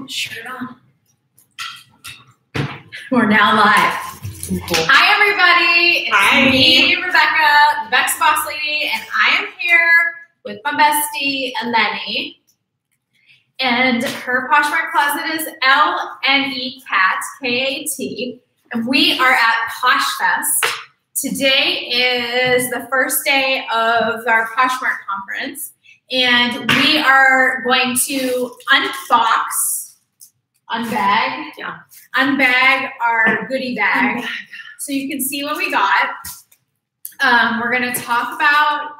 Shirt on. We're now live. Cool. Hi, everybody. It's Hi. me, Rebecca, the Bex Boss Lady, and I am here with my bestie, Eleni. And her Poshmark closet is LNE Cat, K-A-T. And we are at Poshfest. Today is the first day of our Poshmark conference. And we are going to unbag our goodie bag so you can see what we got. We're going to talk about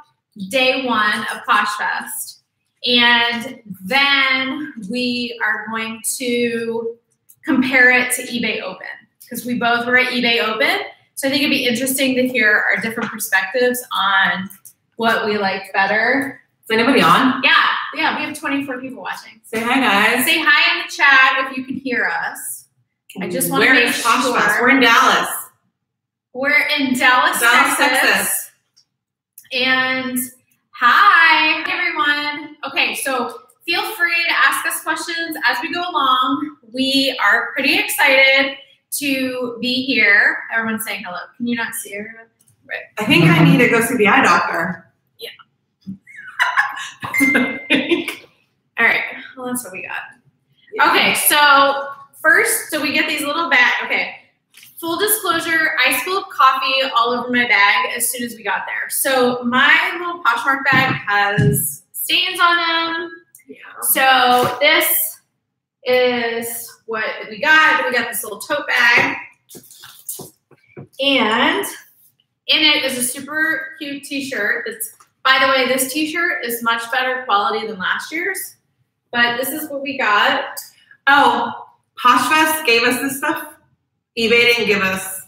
day one of Poshfest, and then we are going to compare it to eBay Open because we both were at eBay Open. So I think it'd be interesting to hear our different perspectives on what we liked better. Is anybody on? Yeah, we have 24 people watching. Say hi, guys. Say hi in the chat if you can hear us. I just want to make sure. We're in Dallas. We're in Dallas, Texas. And hi, everyone. Okay, so feel free to ask us questions as we go along. We are pretty excited to be here. Everyone's saying hello. Can you not see her? Right. I think I need to go see the eye doctor. Yeah. All right. Well, that's what we got. Yeah. Okay, so first, we get these little bags. Okay. Full disclosure, I spilled coffee all over my bag as soon as we got there. So my little Poshmark bag has stains on them. Yeah. So this is what we got. We got this little tote bag. And in it is a super cute t-shirt. It's, by the way, this t-shirt is much better quality than last year's. But this is what we got. Oh, Poshfest gave us this stuff. eBay didn't give us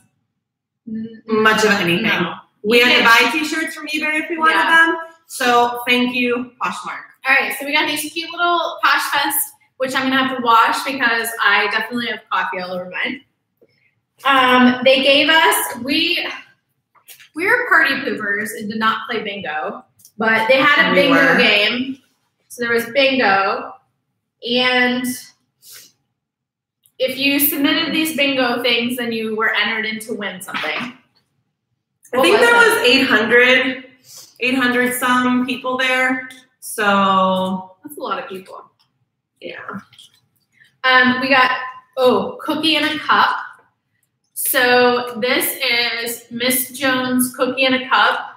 much of anything. No. We had to buy t-shirts from eBay if we wanted them. So thank you, Poshmark. All right, so we got these cute little Poshfest, which I'm gonna have to wash because I definitely have coffee all over mine. They gave us, we were party poopers and did not play bingo, but they had a bingo game. So there was bingo, and if you submitted these bingo things, then you were entered in to win something. I think there was 800 some people there. So that's a lot of people. Yeah. We got, cookie in a cup. So this is Miss Jones' cookie in a cup.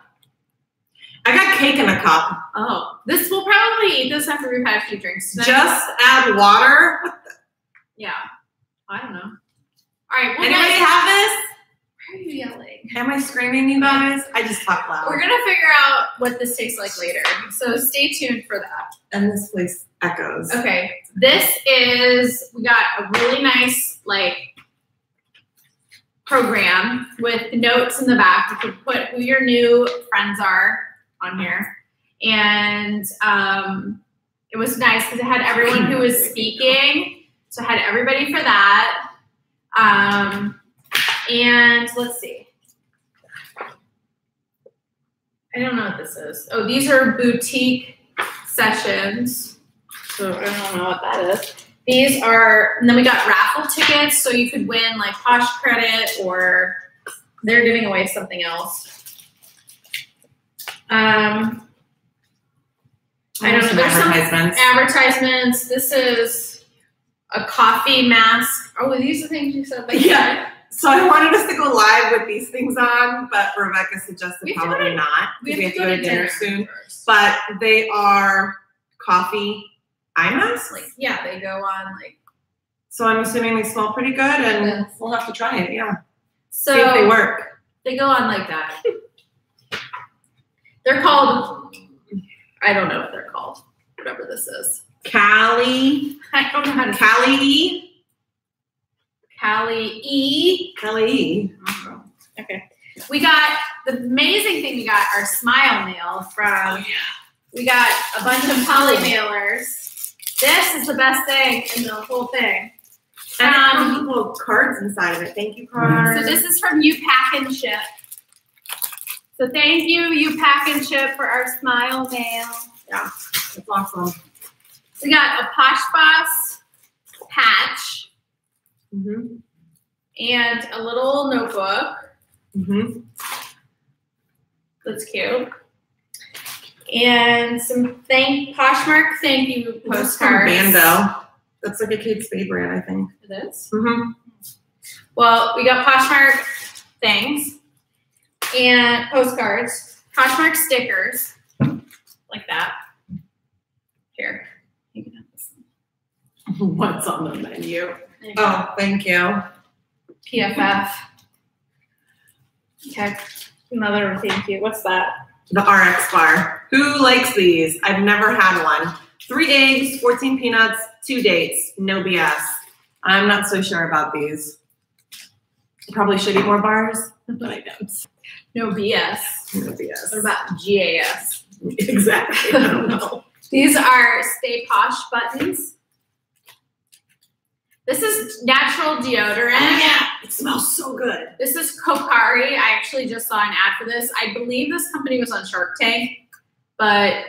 I got cake in a cup. Oh, this will probably eat this after we've had a few drinks tonight. Just add water. Yeah. I don't know. All right. Well, anybody have this? Why are you yelling? Am I screaming, you guys? I just talk loud. We're going to figure out what this tastes like later. So stay tuned for that. And this place echoes. Okay. This is, we got a really nice, program with notes in the back. You can put who your new friends are on here. And it was nice because it had everyone who was speaking. So I had everybody for that. And let's see. I don't know what this is. Oh, these are boutique sessions. So I don't know what that is. These are, and then we got raffle tickets. So you could win like Posh credit, or they're giving away something else. I don't know. There's some advertisements. This is a coffee mask. Oh, these are things you said. Yeah. So I wanted us to go live with these things on, but Rebecca suggested probably not. We have to go to dinner soon. First. But they are coffee eye masks. Yeah, they go on So I'm assuming they smell pretty good, and we'll have to try it. Yeah. So see if they work. They go on like that. They're called. I don't know what they're called. Whatever this is. Cali. I don't know how to say Cali. Cali E. Cali E. Okay. We got the amazing thing. We got our smile mail from. We got a bunch of poly mailers. This is the best thing in the whole thing. And little cards inside of it. Thank you, cards. So this is from You Pack and Ship. So thank you, You Pack and Ship, for our smile mail. Yeah, that's awesome. We got a Posh Boss and a little notebook. That's cute. And some Poshmark thank you postcards. Bando. That's like a Kate Spade brand, I think. It is? Well, we got Poshmark things and postcards, Poshmark stickers, like that. Here, you can have this. What's on the menu? Oh, thank you. PFF. Okay, another thank you. What's that? The RX bar. Who likes these? I've never had one. 3 eggs, 14 peanuts, 2 dates. No BS. I'm not so sure about these. Probably should eat more bars, but I don't. No BS. No BS. What about GAS? Exactly. I don't know. These are Stay Posh buttons. This is natural deodorant. Oh, yeah, it smells so good. This is Kokari. I actually just saw an ad for this. I believe this company was on Shark Tank, but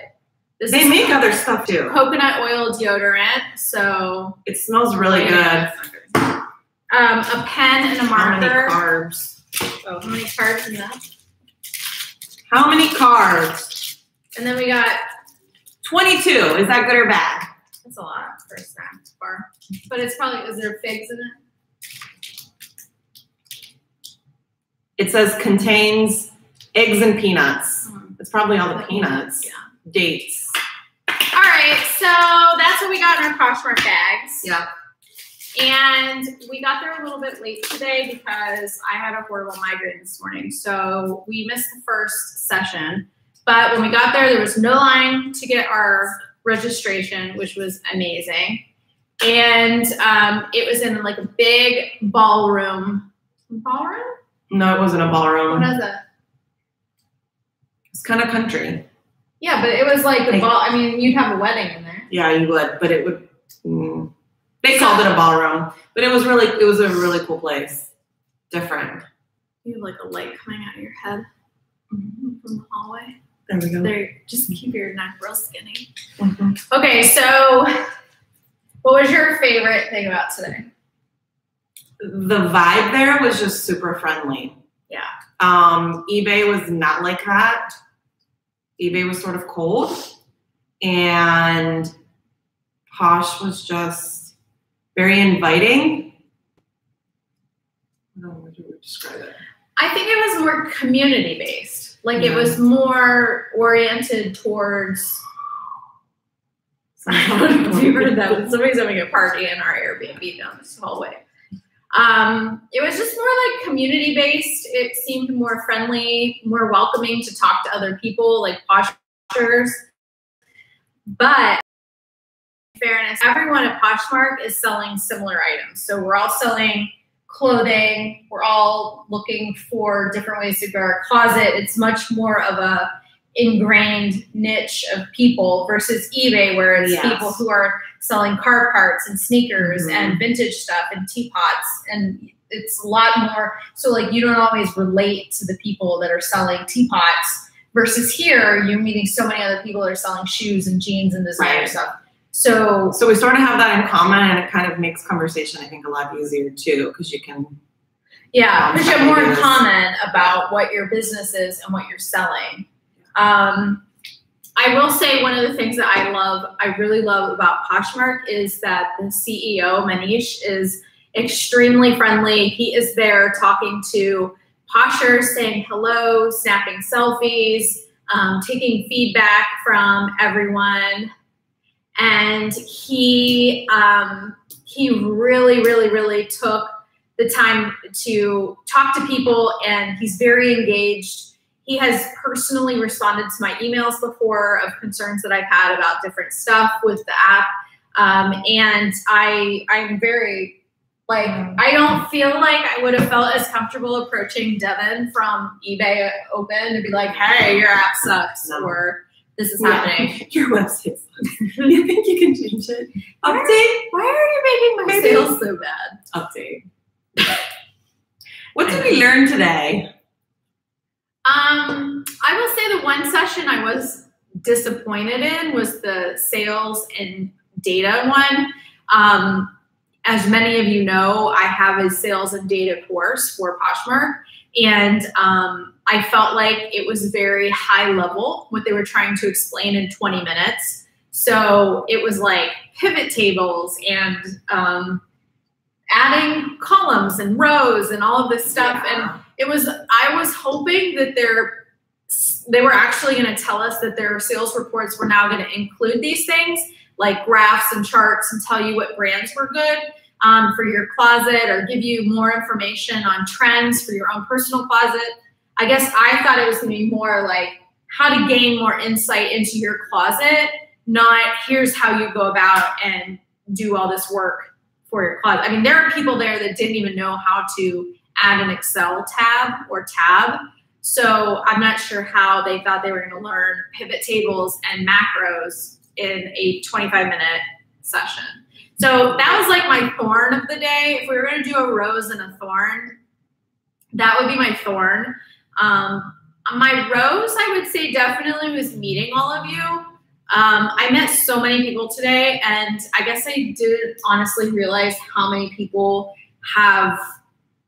they make other stuff too. Coconut oil deodorant. So it smells really good. A pen and a marker. How many carbs? Oh, how many carbs in that? How many carbs? And then we got 22. Is that good or bad? That's a lot for a snack bar. But it's probably, is there figs in it? It says contains eggs and peanuts. It's probably all the peanuts. Yeah. Dates. All right, so that's what we got in our Poshmark bags. Yeah. And we got there a little bit late today because I had a horrible migraine this morning. So we missed the first session. But when we got there, there was no line to get our registration, which was amazing. And it was in like a big ballroom. Ballroom? No, it wasn't a ballroom. What is it? It's kind of country. Yeah, but it was like the ball. I mean, you'd have a wedding in there. Yeah, you would, but it would. They called it a ballroom, but it was a really cool place. Different. You have like a light coming out of your head from the hallway. There we go. There, just keep your neck real skinny. Okay, so what was your favorite thing about today? The vibe there was just super friendly. Yeah. eBay was not like that. eBay was sort of cold, and Posh was just very inviting. I don't know how to describe it. I think it was more community based. Like it was more oriented towards. Have you heard that? Somebody's having a party in our Airbnb down this hallway. It was just more like community based. It seemed more friendly, more welcoming to talk to other people, like Poshers. But in fairness, everyone at Poshmark is selling similar items. So we're all selling clothing. We're all looking for different ways to grow our closet. It's much more of a ingrained niche of people versus eBay, where it's people who are selling car parts and sneakers and vintage stuff and teapots, and it's a lot more. So like you don't always relate to the people that are selling teapots versus here you're meeting so many other people that are selling shoes and jeans and designer stuff. So we sort of have that in common, and it kind of makes conversation, I think, a lot easier too, because you can. Yeah, because you have more in common about what your business is and what you're selling. I will say one of the things that I really love about Poshmark is that the CEO, Manish, is extremely friendly. He is there talking to Poshers, saying hello, snapping selfies, taking feedback from everyone. And he really, really, really took the time to talk to people, and he's very engaged. He has personally responded to my emails before of concerns that I've had about different stuff with the app. And I'm very, like, I don't feel like I would have felt as comfortable approaching Devin from eBay Open to be like, hey, your app sucks, or this is happening. Your website sucks. You think you can change it? Update? Why are you making my sales so bad? Update. What did we learn today? I will say the one session I was disappointed in was the sales and data one. as many of you know, I have a sales and data course for Poshmark, and I felt like it was very high level what they were trying to explain in 20 minutes. So it was like pivot tables and adding columns and rows and all of this stuff. Yeah. And I was hoping that they were actually going to tell us that their sales reports were now going to include these things, like graphs and charts, and tell you what brands were good for your closet, or give you more information on trends for your own personal closet. I guess I thought it was going to be more like how to gain more insight into your closet, not here's how you go about and do all this work for your closet. I mean, there are people there that didn't even know how to add an Excel tab or tab. So I'm not sure how they thought they were going to learn pivot tables and macros in a 25-minute session. So that was like my thorn of the day. If we were going to do a rose and a thorn, that would be my thorn. My rose, I would say, definitely was meeting all of you. I met so many people today, and I guess I didn't honestly realize how many people have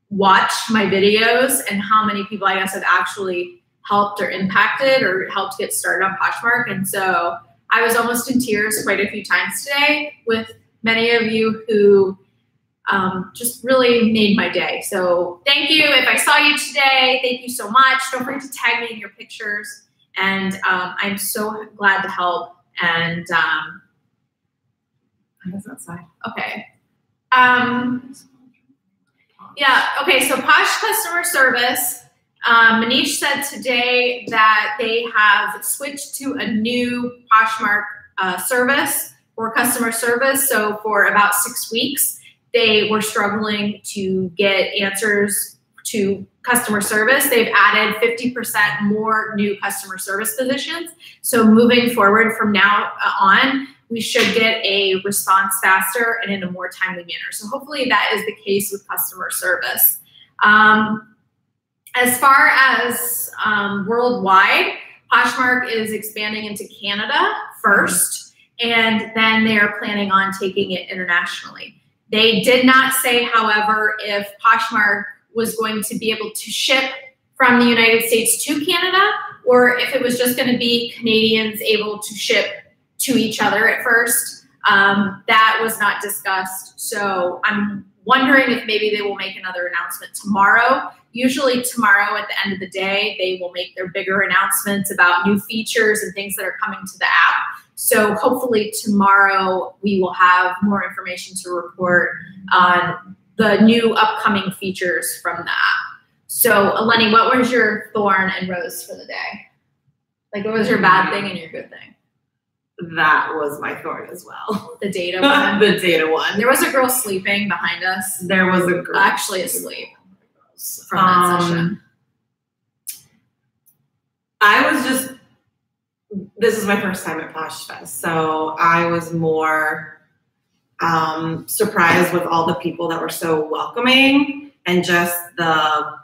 watched my videos and how many people I guess have actually helped or impacted or helped get started on Poshmark. And so I was almost in tears quite a few times today with many of you who just really made my day. So thank you. If I saw you today, thank you so much. Don't forget to tag me in your pictures. And I'm so glad to help. And I was outside. Okay. Yeah. Okay. So Posh customer service. Manish said today that they have switched to a new Poshmark service for customer service. So for about 6 weeks, they were struggling to get answers to customer service. They've added 50% more new customer service positions. So moving forward from now on, we should get a response faster and in a more timely manner. So hopefully that is the case with customer service. As far as worldwide, Poshmark is expanding into Canada first, and then they are planning on taking it internationally. They did not say, however, if Poshmark was going to be able to ship from the United States to Canada, or if it was just going to be Canadians able to ship to each other at first. That was not discussed. So I'm wondering if maybe they will make another announcement tomorrow. Usually tomorrow at the end of the day, they will make their bigger announcements about new features and things that are coming to the app. So hopefully tomorrow we will have more information to report on the new upcoming features from the app. So Eleni, what was your thorn and rose for the day? Like, what was your bad thing and your good thing? That was my thorn as well. The data one? The data one. There was a girl sleeping behind us. There was a girl. Actually asleep from that session. I was just, this is my first time at Poshfest, so I was more surprised with all the people that were so welcoming and just the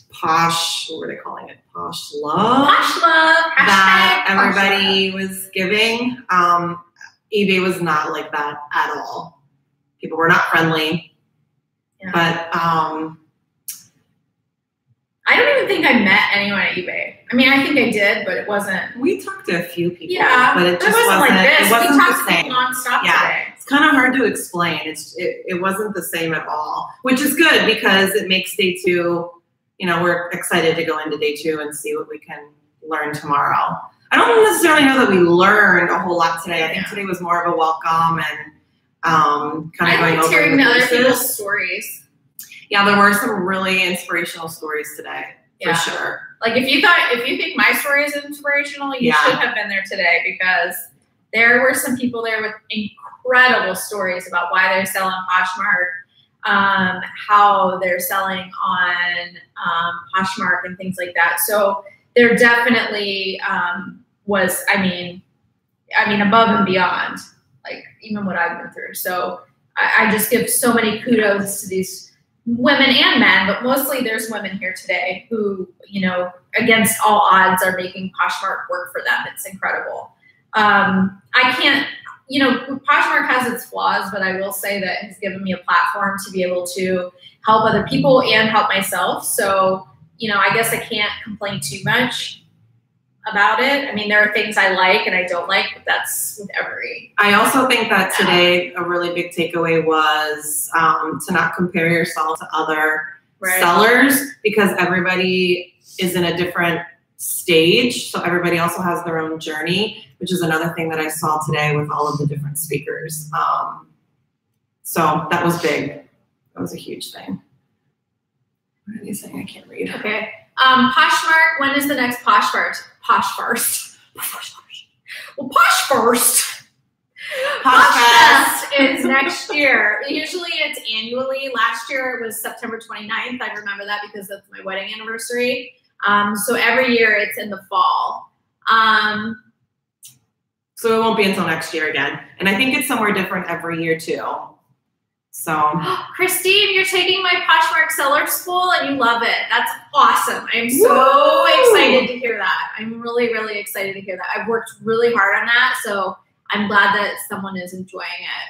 posh, what were they calling it? Posh love. Posh love. That everybody was giving. eBay was not like that at all. People were not friendly. Yeah. But I don't even think I met anyone at eBay. I mean, I think I did, but it wasn't. We talked to a few people. Yeah, but it just wasn't like this. It wasn't we talked the same. To people nonstop today. It's kind of hard to explain. It wasn't the same at all, which is good because it makes day two. You know, we're excited to go into day two and see what we can learn tomorrow. I don't necessarily know that we learned a whole lot today. I think today was more of a welcome and kind of going over hearing the other pieces. people's stories. Yeah, there were some really inspirational stories today, for sure. Like if you think my story is inspirational, you should have been there today because there were some people there with incredible stories about why they're selling Poshmark. How they're selling on Poshmark and things like that. So there definitely was, I mean, above and beyond, like even what I've been through. So I just give so many kudos to these women and men, but mostly there's women here today who, you know, against all odds are making Poshmark work for them. It's incredible. I can't, you know, Poshmark has its flaws, but I will say that it's given me a platform to be able to help other people and help myself. So, you know, I guess I can't complain too much about it. I mean, there are things I like and I don't like, but that's with every. I also think that today a really big takeaway was to not compare yourself to other sellers, because everybody is in a different stage. So everybody also has their own journey, which is another thing that I saw today with all of the different speakers. So that was big. That was a huge thing. What are they saying? I can't read. Okay. Poshmark, when is the next Poshfest? Well, Poshfest. Poshfest is next year. Usually it's annually. Last year it was September 29th. I remember that because that's my wedding anniversary. So every year it's in the fall. So it won't be until next year again. And I think it's somewhere different every year too. So Christine, you're taking my Poshmark seller school and you love it. That's awesome. I'm so excited to hear that. I'm really, really excited to hear that. I've worked really hard on that, so I'm glad that someone is enjoying it.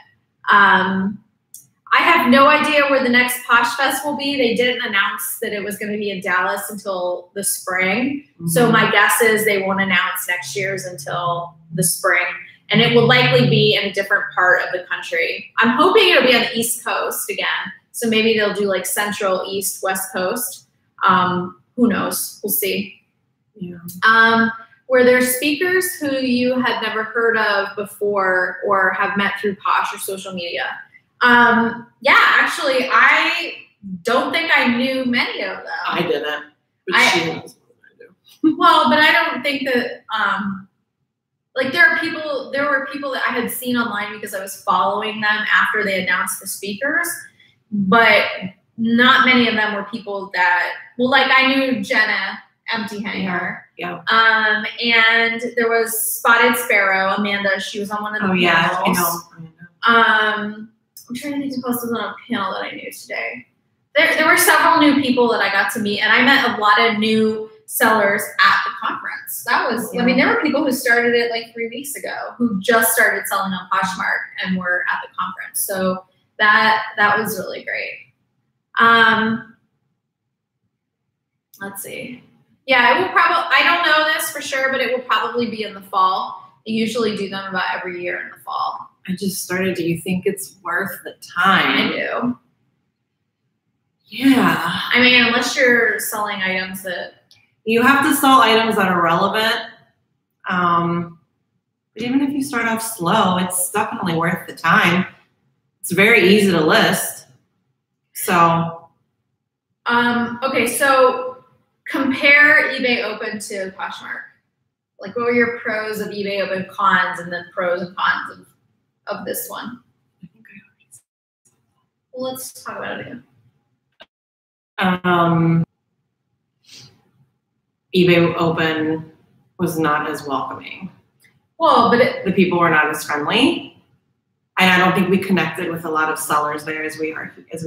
I have no idea where the next Poshfest will be. They didn't announce that it was going to be in Dallas until the spring. So my guess is they won't announce next year's until the spring. And it will likely be in a different part of the country. I'm hoping it'll be on the East Coast again. So maybe they'll do like Central, East, West Coast. Who knows? We'll see. Yeah. Were there speakers who you had never heard of before or have met through Posh or social media? Yeah, actually, I don't think I knew many of them. I didn't. But she knows more than I do. Well, but I don't think that, like there were people that I had seen online because I was following them after they announced the speakers, but not many of them were people that, well, like I knew Jenna Empty Hanger. Yeah. And there was Spotted Sparrow, Amanda, she was on one of the panels. Yeah, I know. I'm trying to think of who was on a panel that I knew today. There were several new people that I got to meet, and I met a lot of new sellers at the conference. That was, I mean, there were people who started it like 3 weeks ago who just started selling on Poshmark and were at the conference. So that was really great. Let's see. Yeah, it will probably, I don't know this for sure, but it will probably be in the fall. They usually do them about every year in the fall. I just started. Do you think it's worth the time? I do. Yeah. I mean, unless you're selling items that... You have to sell items that are relevant. But even if you start off slow, it's definitely worth the time. It's very easy to list. So. Okay, so compare eBay Open to Poshmark. Like, what were your pros of eBay Open, cons, and then pros and cons of this one? I think I already said that. Well, let's talk about it again. eBay Open was not as welcoming. Well, but the people were not as friendly, and I don't think we connected with a lot of sellers there as we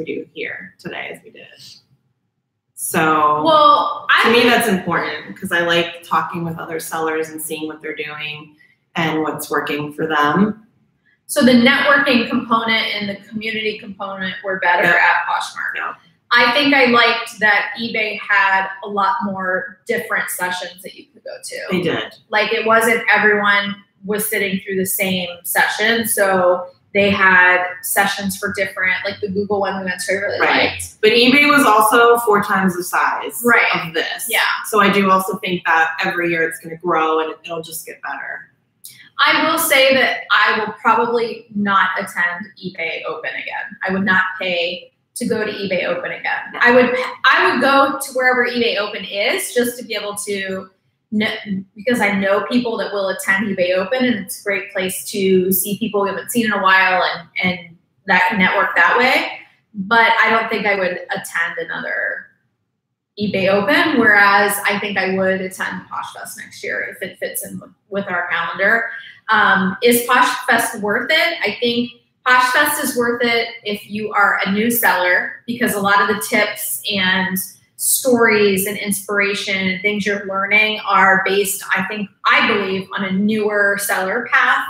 do here today as we did. So, well, to me that's important because I like talking with other sellers and seeing what they're doing and what's working for them. So the networking component and the community component were better at Poshmark. Yeah. I think I liked that eBay had a lot more different sessions that you could go to. They did. Like, it wasn't everyone was sitting through the same session. So they had sessions for different, like the Google one we went to, I really liked. But eBay was also 4 times the size of this. Yeah. So I do also think that every year it's going to grow and it'll just get better. I will say that I will probably not attend eBay Open again. I would not pay to go to eBay Open again. I would go to wherever eBay Open is just to be able to know, because I know people that will attend eBay Open, and it's a great place to see people we haven't seen in a while and that network that way. But I don't think I would attend another eBay Open, whereas I think I would attend Poshfest next year if it fits in with our calendar. Is Poshfest worth it? I think Poshfest is worth it if you are a new seller, because a lot of the tips and stories and inspiration and things you're learning are based, I believe, on a newer seller path.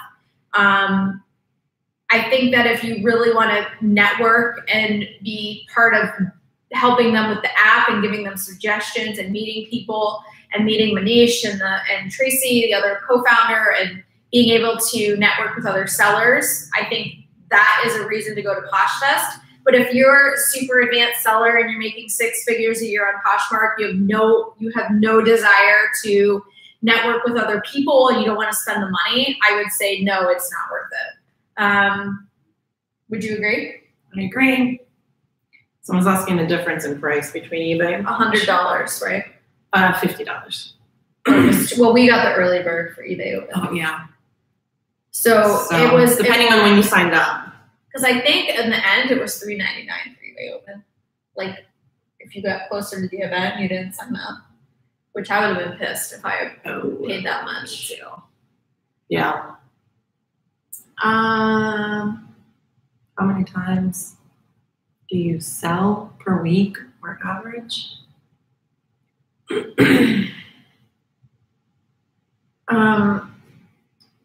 I think that if you really want to network and be part of helping them with the app and giving them suggestions and meeting people and meeting Manish and Tracy, the other co-founder, and being able to network with other sellers, I think that is a reason to go to Poshfest. But if you're a super advanced seller and you're making 6 figures a year on Poshmark, you have no desire to network with other people and you don't want to spend the money, I would say no, it's not worth it. Would you agree? I agree. Someone's asking the difference in price between eBay and $100, right? $50. Well, we got the early bird for eBay Open. Oh yeah. So it was depending on when you signed up. Because I think in the end it was $3.99 for eBay Open. Like if you got closer to the event, you didn't sign up, which I would have been pissed if I paid that much too. Yeah. How many times do you sell per week or average?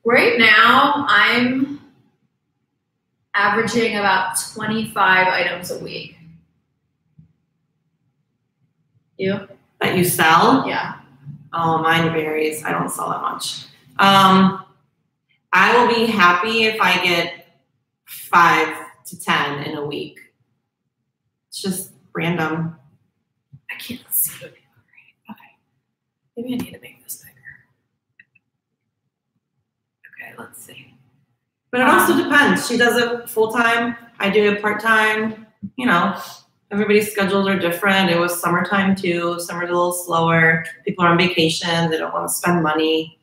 Right now I'm averaging about 25 items a week. You? That you sell? Yeah. Oh, mine varies. I don't sell that much. I will be happy if I get 5 to 10 in a week. It's just random. I can't see what people are. Okay. Maybe I need to make this bigger. Okay, let's see. But it also depends. She does it full-time. I do it part-time. You know, everybody's schedules are different. It was summertime too. Summer's a little slower. People are on vacation. They don't want to spend money.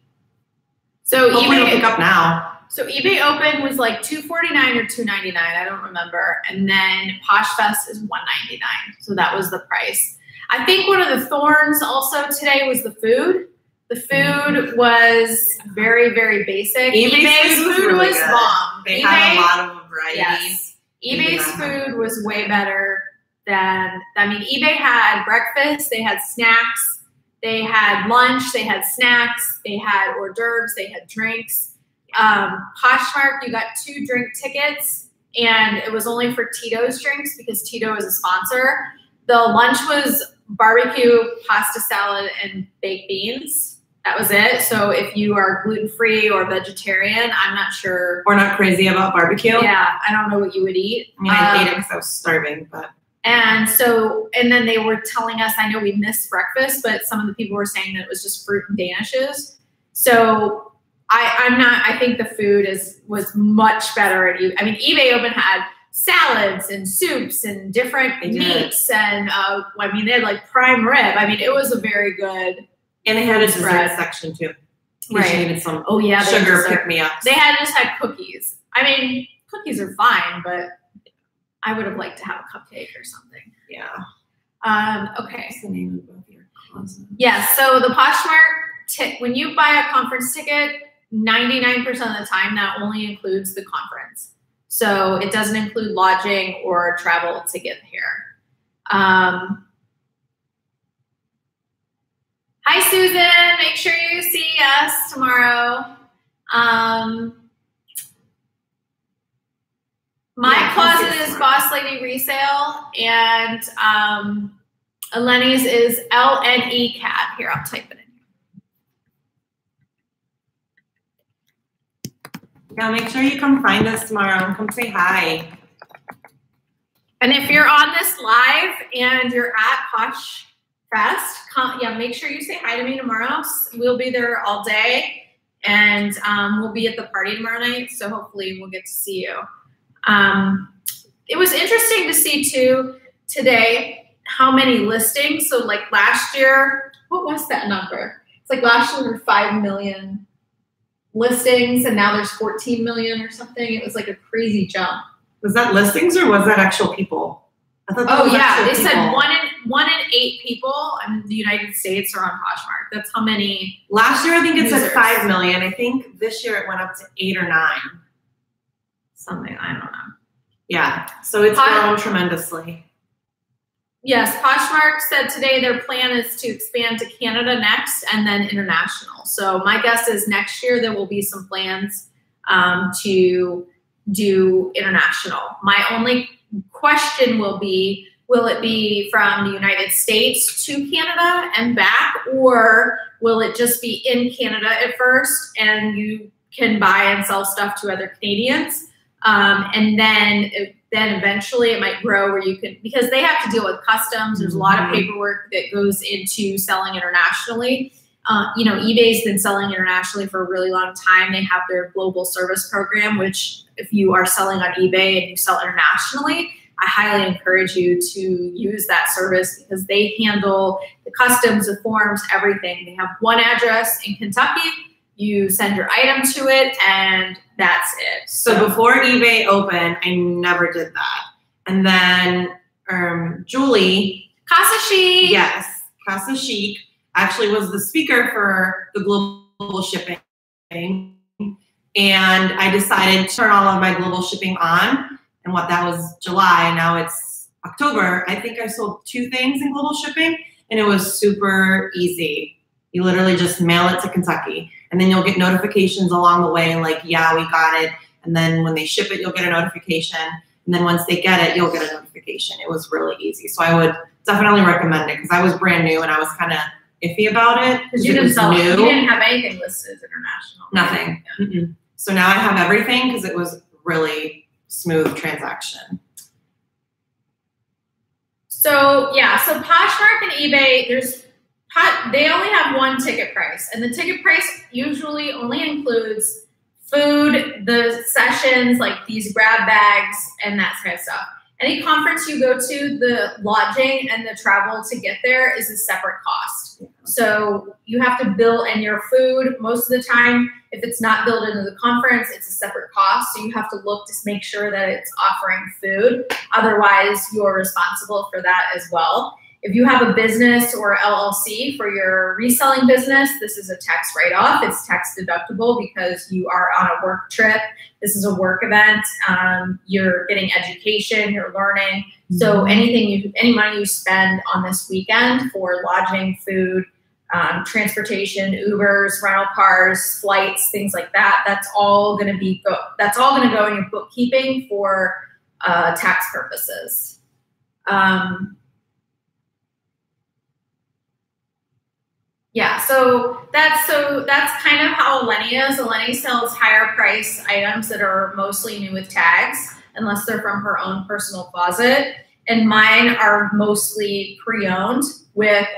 So hopefully it'll pick up now. So eBay Open was like $249 or $299. I don't remember. And then Poshfest is $199. So that was the price. I think one of the thorns also today was the food. The food was very, very basic. eBay's food really was bomb. They had a lot of variety. Yes. eBay's food was way better than, I mean, eBay had breakfast, they had snacks, they had lunch, they had snacks, they had hors d'oeuvres, they had drinks. Poshmark, you got 2 drink tickets, and it was only for Tito's drinks because Tito is a sponsor. The lunch was barbecue, pasta salad, and baked beans. That was it. So if you are gluten-free or vegetarian, I'm not sure. Or not crazy about barbecue. Yeah, I don't know what you would eat. I mean, I ate it because I was starving, but. And then they were telling us, I know we missed breakfast, but some of the people were saying that it was just fruit and danishes. So I think the food was much better at eBay. I mean, eBay Open had salads and soups and different meats, and I mean, they had like prime rib. I mean, it was a very good. And they had a dessert section too. Right. She needed some sugar pick-me-up. They just had cookies. I mean, cookies are fine, but I would have liked to have a cupcake or something. Yeah. Okay. What's the name of both your closets? Yeah, so the Poshmark, when you buy a conference ticket, 99% of the time that only includes the conference. So it doesn't include lodging or travel to get here. Hi, Susan. Make sure you see us tomorrow. My closet is Boss Lady Resale, and Eleni's is LNE Cat. Here, I'll type it in. Yeah, make sure you come find us tomorrow and come say hi. And if you're on this live and you're at Poshfest, make sure you say hi to me tomorrow. We'll be there all day, and we'll be at the party tomorrow night, so hopefully we'll get to see you. It was interesting to see, too, today how many listings. So, like last year, what was that number? It's like last year there were 5 million listings, and now there's 14 million or something. It was like a crazy jump. Was that listings or was that actual people? I thought that oh was yeah, they people. said one in 8 people in the United States are on Poshmark. That's how many. Last year I think it said 5 million. I think this year it went up to 8 or 9. Something, I don't know. Yeah, so it's grown tremendously. Yes, Poshmark said today their plan is to expand to Canada next and then international. So my guess is next year there will be some plans to do international. My only question will be, will it be from the United States to Canada and back, or will it just be in Canada at first and you can buy and sell stuff to other Canadians? And then eventually it might grow where you can, because they have to deal with customs. There's a lot of paperwork that goes into selling internationally. You know, eBay's been selling internationally for a really long time. They have their global service program, which if you are selling on eBay and you sell internationally, I highly encourage you to use that service because they handle the customs, the forms, everything. They have one address in Kentucky. You send your item to it, and that's it. So before eBay opened, I never did that. And then Julie. Casa Chic. Yes, Casa Chic actually was the speaker for the global shipping. And I decided to turn all of my global shipping on. And what that was July, now it's October. I think I sold 2 things in global shipping, and it was super easy. You literally just mail it to Kentucky, and then you'll get notifications along the way, like, yeah, we got it. And then when they ship it, you'll get a notification. And then once they get it, you'll get a notification. It was really easy. So I would definitely recommend it because I was brand new and I was kind of iffy about it. Because you didn't sell, you didn't have anything listed as international. Nothing. Yeah. So now I have everything because it was really smooth transaction. So yeah, so Poshmark and eBay, they only have one ticket price, and the ticket price usually only includes food, the sessions, like these grab bags and that kind of stuff. Any conference you go to, the lodging and the travel to get there is a separate cost. So you have to bill in your food most of the time. If it's not billed into the conference, it's a separate cost. So you have to look to make sure that it's offering food. Otherwise, you're responsible for that as well. If you have a business or LLC for your reselling business, this is a tax write-off. It's tax deductible because you are on a work trip. This is a work event. You're getting education, you're learning. So any money you spend on this weekend for lodging, food, transportation, Ubers, rental cars, flights, things like that, that's all going to go in your bookkeeping for tax purposes. Yeah, so that's kind of how Eleni is. Eleni sells higher price items that are mostly new with tags, unless they're from her own personal closet. And mine are mostly pre-owned with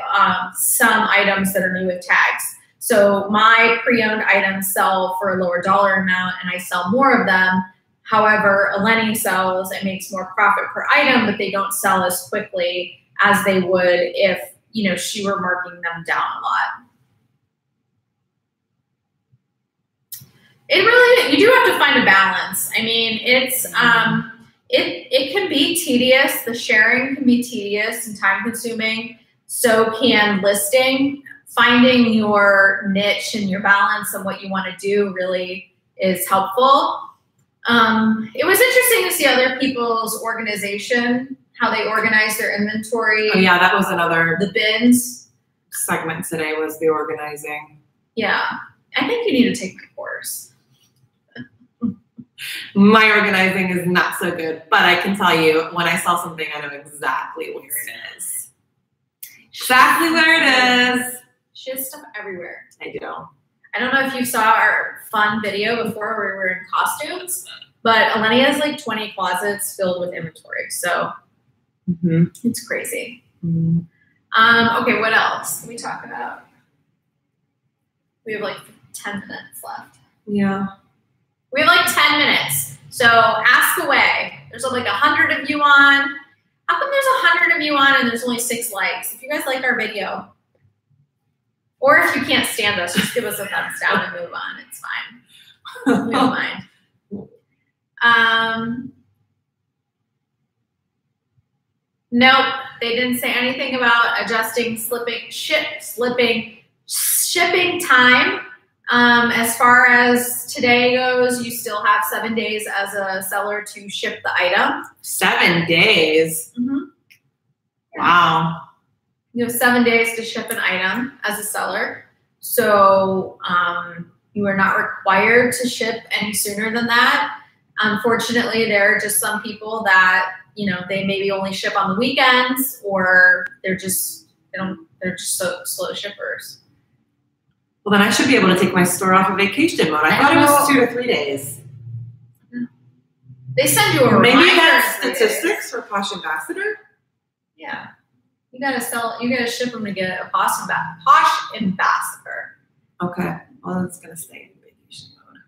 some items that are new with tags. So my pre-owned items sell for a lower dollar amount and I sell more of them. However, Eleni sells and makes more profit per item, but they don't sell as quickly as they would if she were marking them down a lot. You do have to find a balance. I mean, it's, it can be tedious. The sharing can be tedious and time consuming. So can listing. Finding your niche and your balance and what you want to do really is helpful. It was interesting to see other people's organization, how they organize their inventory. Oh yeah, that was the bins segment today was the organizing. Yeah, I think you need to take my course. My organizing is not so good, but I can tell you when I sell something, I know exactly where it is. Exactly where it is. She has stuff everywhere. I do. I don't know if you saw our fun video before where we were in costumes, but Eleni has like 20 closets filled with inventory. So it's crazy. Okay, what else can we talk about? We have like 10 minutes left. Yeah. We have like 10 minutes. So ask away. There's like 100 of you on. How come there's 100 of you on and there's only 6 likes? If you guys like our video, or if you can't stand us, just give us a thumbs down and move on. It's fine. We don't mind. Nope, they didn't say anything about adjusting shipping time. As far as today goes, you still have 7 days as a seller to ship the item. 7 days? Yeah. Wow. You have 7 days to ship an item as a seller. So you are not required to ship any sooner than that. Unfortunately, there are just some people that, you know, they maybe only ship on the weekends, or they're just so slow shippers. Well, then I should be able to take my store off of vacation mode. I thought it was 2 to 3 days. They send you a maybe reminder. that's statistics for Posh Ambassador. Yeah, you gotta ship them to get a Posh Ambassador. Okay, well, it's gonna stay in vacation mode.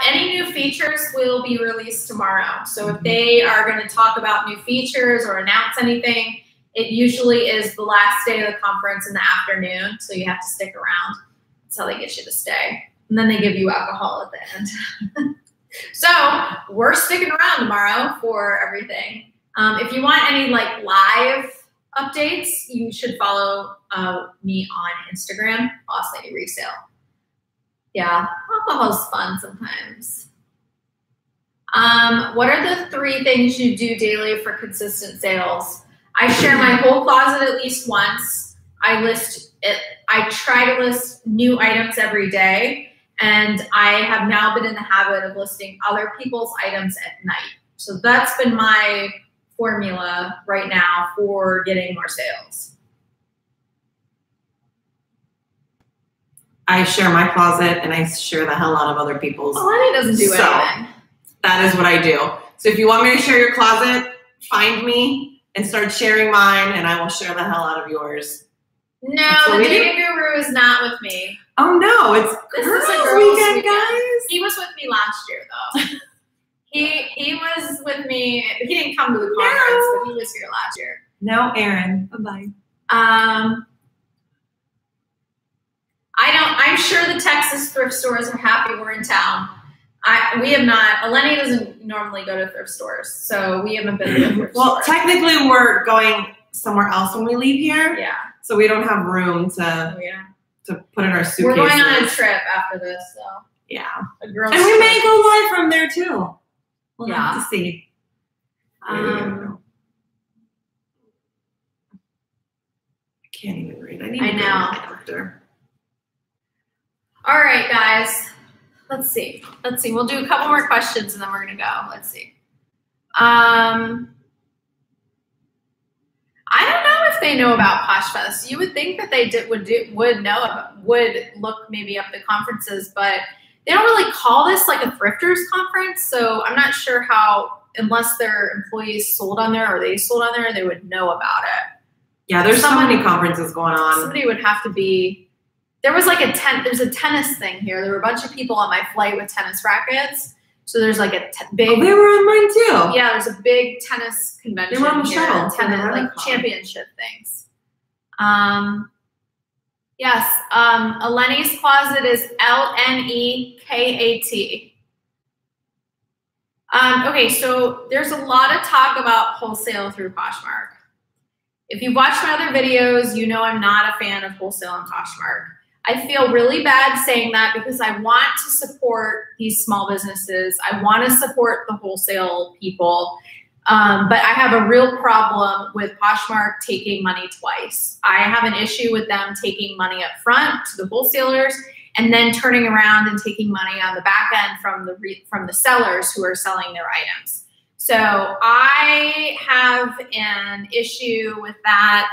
Any new features will be released tomorrow. So if they are going to talk about new features or announce anything, it usually is the last day of the conference in the afternoon. So you have to stick around. That's how they get you to stay. And then they give you alcohol at the end. So we're sticking around tomorrow for everything. If you want any like live updates, you should follow me on Instagram, Wholesale Resale. Yeah, alcohol's fun sometimes. What are the 3 things you do daily for consistent sales? I share my whole closet at least once. I try to list new items every day, and I have now been in the habit of listing other people's items at night. So that's been my formula right now for getting more sales. I share my closet, and I share the hell out of other people's. Lenny doesn't do anything. That is what I do. So if you want me to share your closet, find me and start sharing mine, and I will share the hell out of yours. No, the data guru is not with me. Oh no, it's this girls' is a girls' weekend, guys. He was with me last year, though. he was with me. He didn't come to the conference, but he was here last year. No, Aaron. Bye-bye. I'm sure the Texas thrift stores are happy we're in town. We have not. Eleni doesn't normally go to thrift stores, so we haven't been to the thrift Well, store. technically, we're going somewhere else when we leave here. Yeah. So we don't have room to put in our suitcases. We're going on a trip after this, so. Yeah. A girl's and we trip. may go live from there, too. We'll have to see. I can't even read. I know. All right, guys. Let's see. We'll do a couple more questions and then we're gonna go. Let's see. I don't know if they know about Poshfest. You would think that they would look maybe up the conferences, but they don't really call this like a thrifters conference. So I'm not sure how, unless their employees sold on there or they sold on there, they would know about it. Yeah, there's so many conferences going on. Somebody would have to be. There's a tennis thing here. There were a bunch of people on my flight with tennis rackets. So there's like a big. Oh, they were on mine too. Yeah, there's a big tennis convention. They were on the shuttle. Tennis, like championship things. Yes. Eleni's closet is LNEKAT. Okay, so there's a lot of talk about wholesale through Poshmark. If you've watched my other videos, you know I'm not a fan of wholesale on Poshmark. I feel really bad saying that because I want to support these small businesses. I want to support the wholesale people. But I have a real problem with Poshmark taking money twice. I have an issue with them taking money up front to the wholesalers and then turning around and taking money on the back end from the sellers who are selling their items. So I have an issue with that.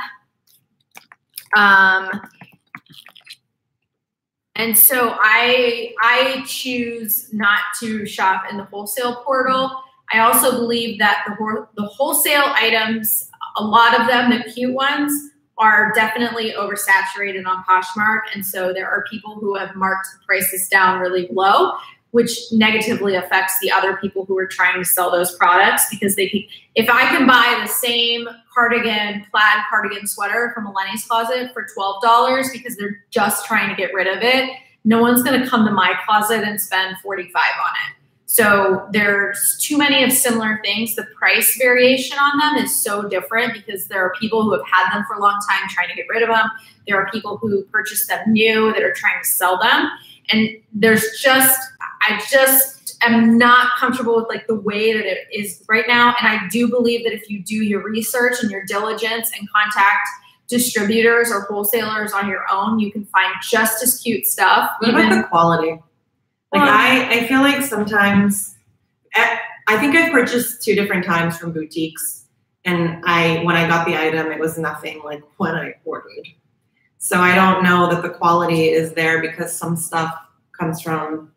And so I choose not to shop in the wholesale portal. I also believe that the wholesale items, a lot of them, the cute ones, are definitely oversaturated on Poshmark. And so there are people who have marked the prices down really low, which negatively affects the other people who are trying to sell those products because if I can buy the same plaid cardigan sweater from Eleni's closet for $12 because they're just trying to get rid of it, no one's going to come to my closet and spend $45 on it. So there's too many of similar things. The price variation on them is so different because there are people who have had them for a long time trying to get rid of them. There are people who purchased them new that are trying to sell them. And I just am not comfortable with like the way that it is right now. And I do believe that if you do your research and your diligence and contact distributors or wholesalers on your own, you can find just as cute stuff. What about the quality? Like I feel like sometimes, I think I've purchased 2 different times from boutiques, and when I got the item, it was nothing like what I ordered. So I don't know that the quality is there because some stuff comes from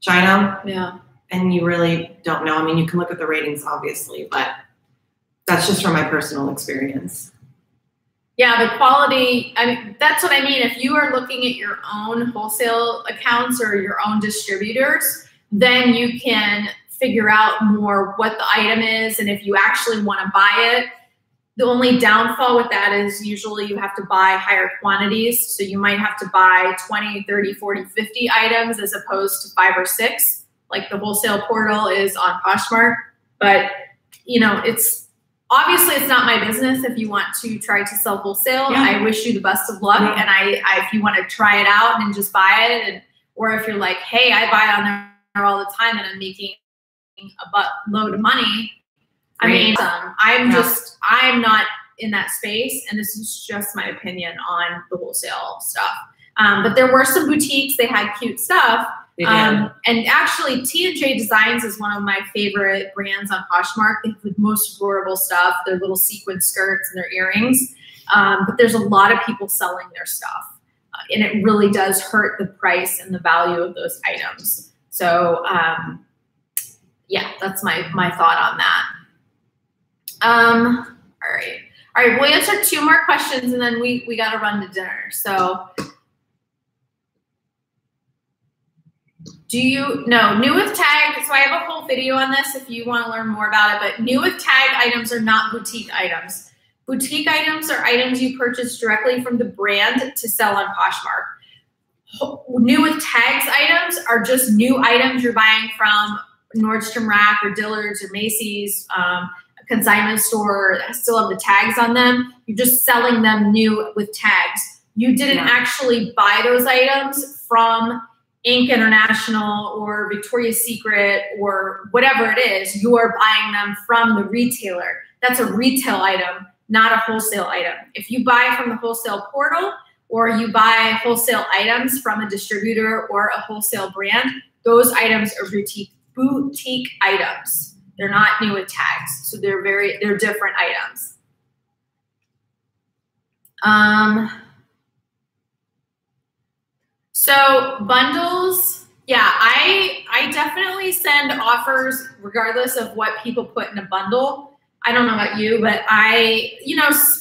China. Yeah. And you really don't know. I mean, you can look at the ratings, obviously, but that's just from my personal experience. Yeah, the quality, I mean, that's what I mean. If you are looking at your own wholesale accounts or your own distributors, then you can figure out more what the item is and if you actually want to buy it. The only downfall with that is usually you have to buy higher quantities. So you might have to buy 20, 30, 40, 50 items as opposed to 5 or 6, like the wholesale portal is on Poshmark. But, you know, obviously it's not my business if you want to try to sell wholesale. Yeah. I wish you the best of luck. Yeah. And if you want to try it out and just buy it, or if you're like, hey, I buy on there all the time and I'm making a buttload of money, I mean, I'm not in that space, and this is just my opinion on the wholesale stuff. But there were some boutiques, they had cute stuff. And actually, T&J Designs is one of my favorite brands on Poshmark. They have the most adorable stuff, their little sequin skirts and their earrings. But there's a lot of people selling their stuff. And it really does hurt the price and the value of those items. So, yeah, that's my thought on that. All right, we'll answer 2 more questions and then we got to run to dinner. So new with tag, so I have a whole video on this if you want to learn more about it, but new with tag items are not boutique items. Boutique items are items you purchase directly from the brand to sell on Poshmark. New with tags items are just new items you're buying from Nordstrom Rack or Dillard's or Macy's, consignment store that still have the tags on them. You're just selling them new with tags. You didn't actually buy those items from Inc. International or Victoria's Secret or whatever it is. You are buying them from the retailer. That's a retail item, not a wholesale item. If you buy from the wholesale portal or you buy wholesale items from a distributor or a wholesale brand, those items are boutique items. They're not new with tags, so they're different items. So bundles, yeah, I definitely send offers regardless of what people put in a bundle. I don't know about you, but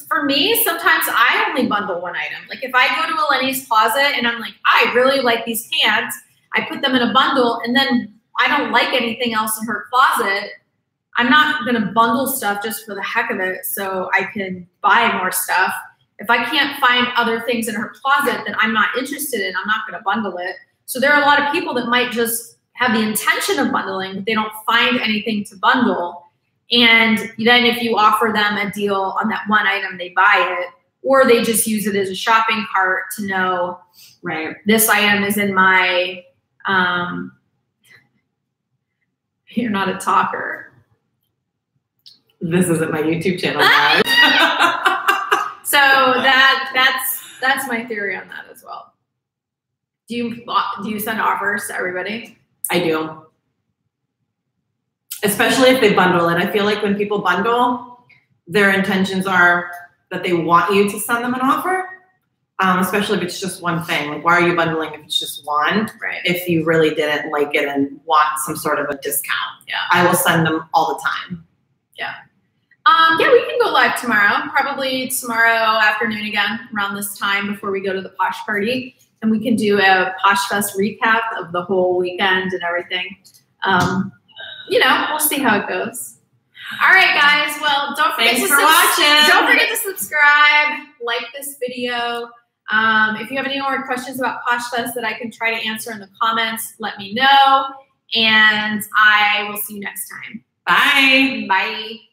for me, sometimes I only bundle one item. Like if I go to Eleni's closet and I'm like, I really like these pants, I put them in a bundle and then I don't like anything else in her closet, I'm not going to bundle stuff just for the heck of it so I can buy more stuff. If I can't find other things in her closet that I'm not interested in, I'm not going to bundle it. So there are a lot of people that might just have the intention of bundling, but they don't find anything to bundle. And then if you offer them a deal on that one item, they buy it, or they just use it as a shopping cart to know, right, this item is in my, you're not a talker. This isn't my YouTube channel, guys. So that's my theory on that as well. Do you send offers to everybody? I do. Especially if they bundle it. I feel like when people bundle, their intentions are that they want you to send them an offer. Especially if it's just one thing. Like, why are you bundling if it's just one? Right. If you really didn't like it and want some sort of a discount. Yeah. I will send them all the time. Yeah. Yeah, we can go live tomorrow, probably tomorrow afternoon again, around this time before we go to the Posh party. And we can do a Poshfest recap of the whole weekend and everything. We'll see how it goes. All right, guys. Well, don't forget Don't forget to subscribe, like this video. If you have any more questions about Poshfest that I can try to answer in the comments, let me know. And I will see you next time. Bye. Bye.